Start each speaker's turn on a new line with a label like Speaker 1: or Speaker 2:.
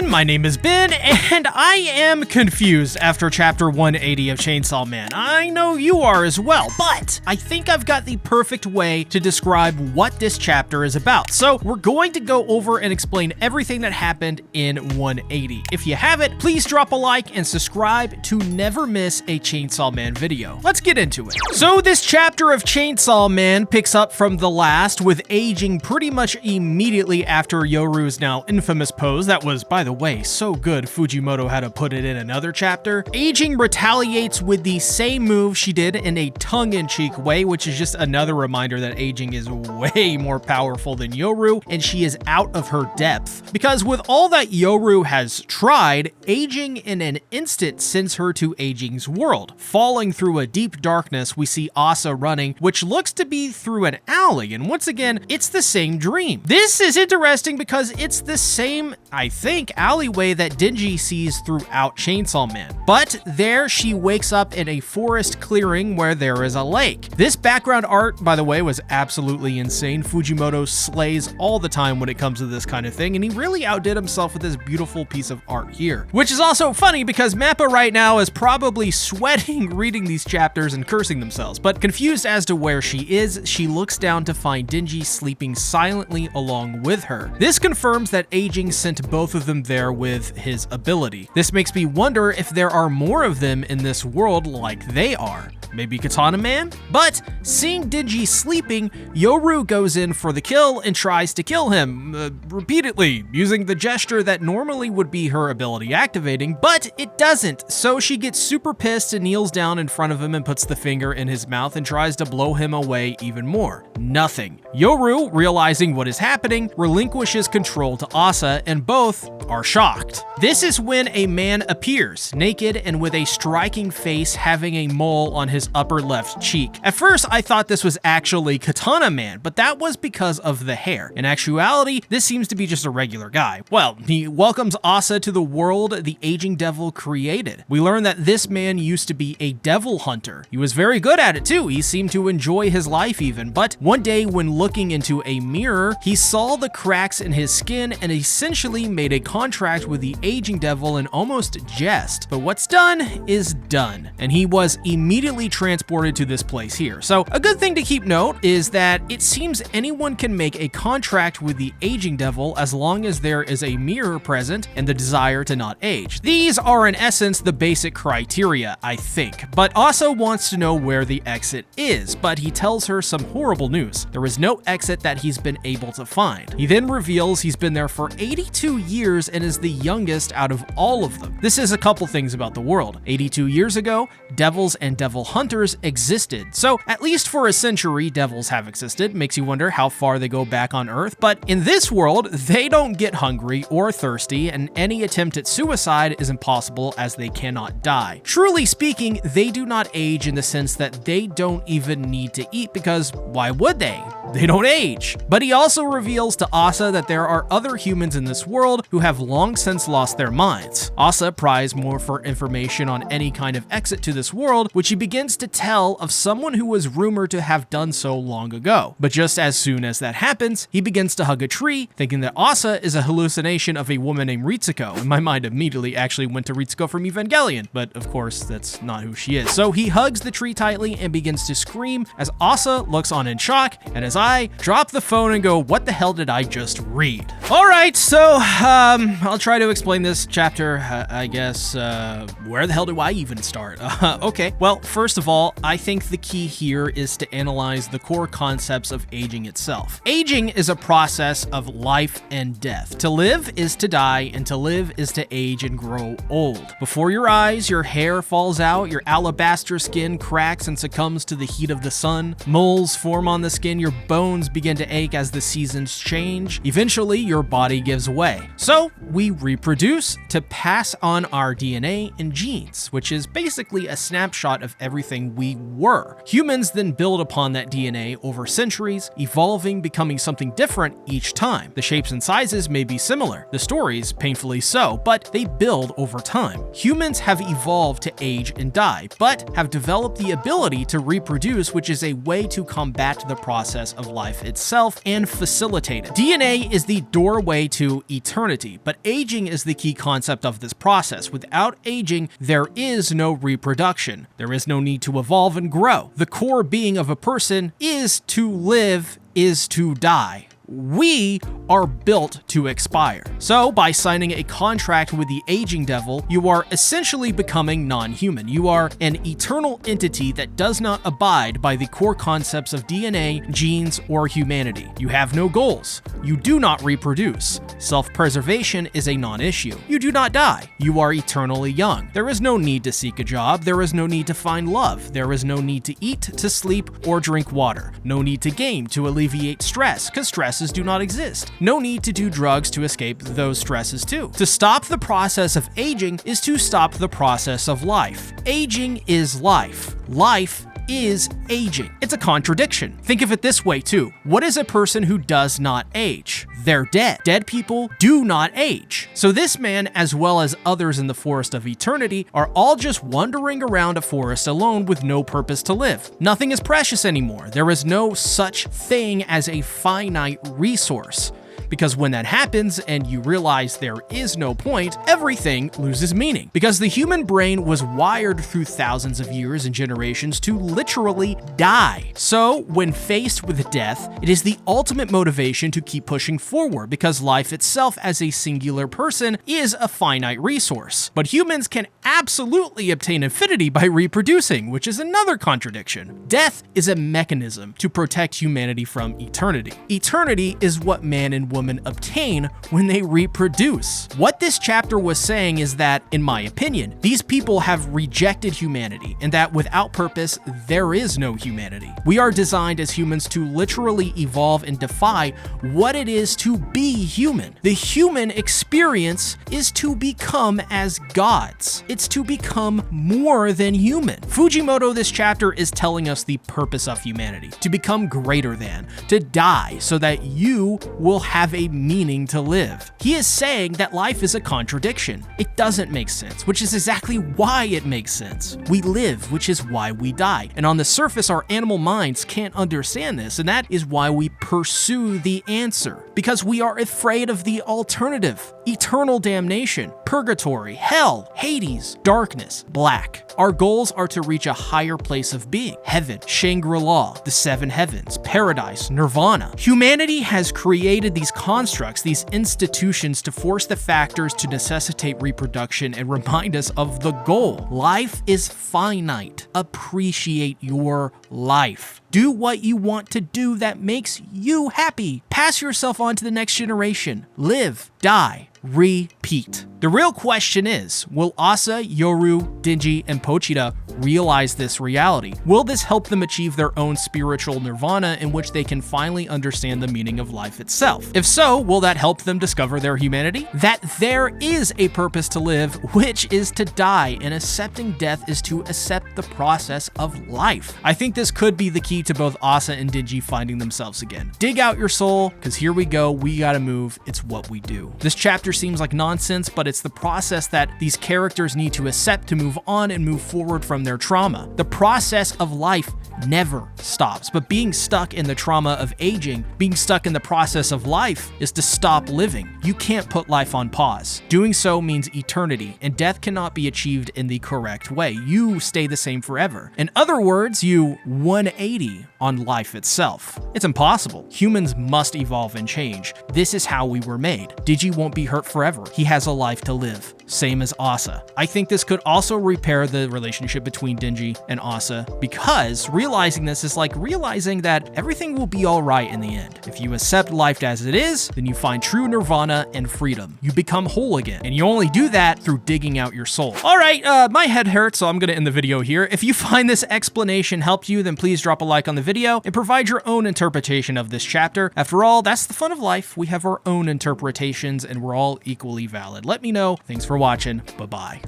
Speaker 1: everyone, my name is Ben, and I am confused after chapter 180 of Chainsaw Man. I know you are as well, but I think I've got the perfect way to describe what this chapter is about. So we're going to go over and explain everything that happened in 180. If you haven't, please drop a like and subscribe to never miss a Chainsaw Man video. Let's get into it. So this chapter of Chainsaw Man picks up from the last with aging pretty much immediately after Yoru's now infamous pose. That was, by the way, so good Fujimoto had to put it in another chapter. Aging retaliates with the same move she did in a tongue-in-cheek way, which is just another reminder that aging is way more powerful than Yoru, and she is out of her depth. Because with all that Yoru has tried, aging in an instant sends her to aging's world. Falling through a deep darkness, we see Asa running, which looks to be through an alley, and once again, it's the same dream. This is interesting because it's the same, I think, alleyway that Denji sees throughout Chainsaw Man. But there she wakes up in a forest clearing where there is a lake. This background art, by the way, was absolutely insane. Fujimoto slays all the time when it comes to this kind of thing, and he really outdid himself with this beautiful piece of art here. Which is also funny because Mappa right now is probably sweating reading these chapters and cursing themselves, but confused as to where she is, she looks down to find Denji sleeping silently along with her. This confirms that aging sent both of them there with his ability. This makes me wonder if there are more of them in this world like they are. Maybe Katana Man? But seeing Denji sleeping, Yoru goes in for the kill and tries to kill him, repeatedly, using the gesture that normally would be her ability activating, but it doesn't. So she gets super pissed and kneels down in front of him and puts the finger in his mouth and tries to blow him away even more. Nothing. Yoru, realizing what is happening, relinquishes control to Asa, and both are shocked. This is when a man appears, naked and with a striking face, having a mole on his upper left cheek. At first, I thought this was actually Katana Man, but that was because of the hair. In actuality, this seems to be just a regular guy. Well, he welcomes Asa to the world the aging devil created. We learn that this man used to be a devil hunter. He was very good at it too. He seemed to enjoy his life even, but one day when looking into a mirror, he saw the cracks in his skin and essentially made a contract with the aging devil in almost jest. But what's done is done, and he was immediately transported to this place here. So a good thing to keep note is that it seems anyone can make a contract with the aging devil as long as there is a mirror present and the desire to not age. These are in essence the basic criteria, I think. But Asa wants to know where the exit is, but he tells her some horrible news. There is no exit that he's been able to find. He then reveals he's been there for 82 years and is the youngest out of all of them. This is a couple things about the world. 82 years ago, devils and devil hunters existed. So at least for a century, devils have existed. Makes you wonder how far they go back on Earth. But in this world, they don't get hungry or thirsty, and any attempt at suicide is impossible as they cannot die. Truly speaking, they do not age in the sense that they don't even need to eat, because why would they? They don't age. But he also reveals to Asa that there are other humans in this world who have long since lost their minds. Asa pries more for information on any kind of exit to this world, which he begins to tell of someone who was rumored to have done so long ago. But just as soon as that happens, he begins to hug a tree, thinking that Asa is a hallucination of a woman named Ritsuko. And my mind immediately actually went to Ritsuko from Evangelion, but of course that's not who she is. So he hugs the tree tightly and begins to scream as Asa looks on in shock, and as I drop the phone and go, what the hell did I just read? All right, so I'll try to explain this chapter, I guess. Where the hell do I even start? Okay, well, first of all, I think the key here is to analyze the core concepts of aging itself. Aging is a process of life and death. To live is to die, and to live is to age and grow old. Before your eyes, your hair falls out, your alabaster skin cracks and succumbs to the heat of the sun, moles form on the skin, your bones begin to ache as the seasons change. Eventually, your body gives way. So, we reproduce to pass on our DNA and genes, which is basically a snapshot of everything we were. Humans then build upon that DNA over centuries, evolving, becoming something different each time. The shapes and sizes may be similar, the stories painfully so, but they build over time. Humans have evolved to age and die, but have developed the ability to reproduce, which is a way to combat the process of life itself and facilitate it. DNA is the doorway to eternity, but But aging is the key concept of this process. Without aging, there is no reproduction. There is no need to evolve and grow. The core being of a person is to live, is to die. We are built to expire. So by signing a contract with the aging devil, you are essentially becoming non-human. You are an eternal entity that does not abide by the core concepts of DNA, genes, or humanity. You have no goals. You do not reproduce. Self-preservation is a non-issue. You do not die. You are eternally young. There is no need to seek a job. There is no need to find love. There is no need to eat, to sleep, or drink water. No need to game to alleviate stress, because stresses do not exist. No need to do drugs to escape those stresses too. To stop the process of aging is to stop the process of life. Aging is life. Life is aging. It's a contradiction. Think of it this way too. What is a person who does not age? They're dead. Dead people do not age. So this man, as well as others in the forest of eternity, are all just wandering around a forest alone with no purpose to live. Nothing is precious anymore. There is no such thing as a finite resource. Because when that happens and you realize there is no point, everything loses meaning. Because the human brain was wired through thousands of years and generations to literally die. So when faced with death, it is the ultimate motivation to keep pushing forward, because life itself as a singular person is a finite resource. But humans can absolutely obtain infinity by reproducing, which is another contradiction. Death is a mechanism to protect humanity from eternity. Eternity is what man and woman obtain when they reproduce. What this chapter was saying is that, in my opinion, these people have rejected humanity, and that without purpose, there is no humanity. We are designed as humans to literally evolve and defy what it is to be human. The human experience is to become as gods. It's to become more than human. Fujimoto, this chapter, is telling us the purpose of humanity: to become greater than, to die so that you will have a meaning to live. He is saying that life is a contradiction. It doesn't make sense, which is exactly why it makes sense. We live, which is why we die. And on the surface, our animal minds can't understand this, and that is why we pursue the answer. Because we are afraid of the alternative: eternal damnation, purgatory, hell, Hades, darkness, black. Our goals are to reach a higher place of being: heaven, Shangri-La, the seven heavens, paradise, nirvana. Humanity has created these constructs, these institutions, to force the factors to necessitate reproduction and remind us of the goal. Life is finite. Appreciate your life. Do what you want to do that makes you happy. Pass yourself on to the next generation. Live, die, repeat. The real question is, will Asa, Yoru, Denji, and Pochita realize this reality? Will this help them achieve their own spiritual nirvana in which they can finally understand the meaning of life itself? If so, will that help them discover their humanity? That there is a purpose to live, which is to die, and accepting death is to accept the process of life. I think this could be the key to both Asa and Denji finding themselves again. Dig out your soul, because here we go, we gotta move, it's what we do. This chapter seems like nonsense, but it's the process that these characters need to accept to move on and move forward from their trauma. The process of life never stops, but being stuck in the trauma of aging, being stuck in the process of life, is to stop living. You can't put life on pause. Doing so means eternity, and death cannot be achieved in the correct way. You stay the same forever. In other words, you 180 on life itself. It's impossible. Humans must evolve and change. This is how we were made. Digi won't be hurt forever. He has a life to live. Same as Asa. I think this could also repair the relationship between Denji and Asa, because realizing this is like realizing that everything will be all right in the end. If you accept life as it is, then you find true nirvana and freedom. You become whole again, and you only do that through digging out your soul. All right, my head hurts, so I'm gonna end the video here. If you find this explanation helped you, then please drop a like on the video and provide your own interpretation of this chapter. After all, that's the fun of life. We have our own interpretations, and we're all equally valid. Let me know. Thanks for watching. Bye-bye.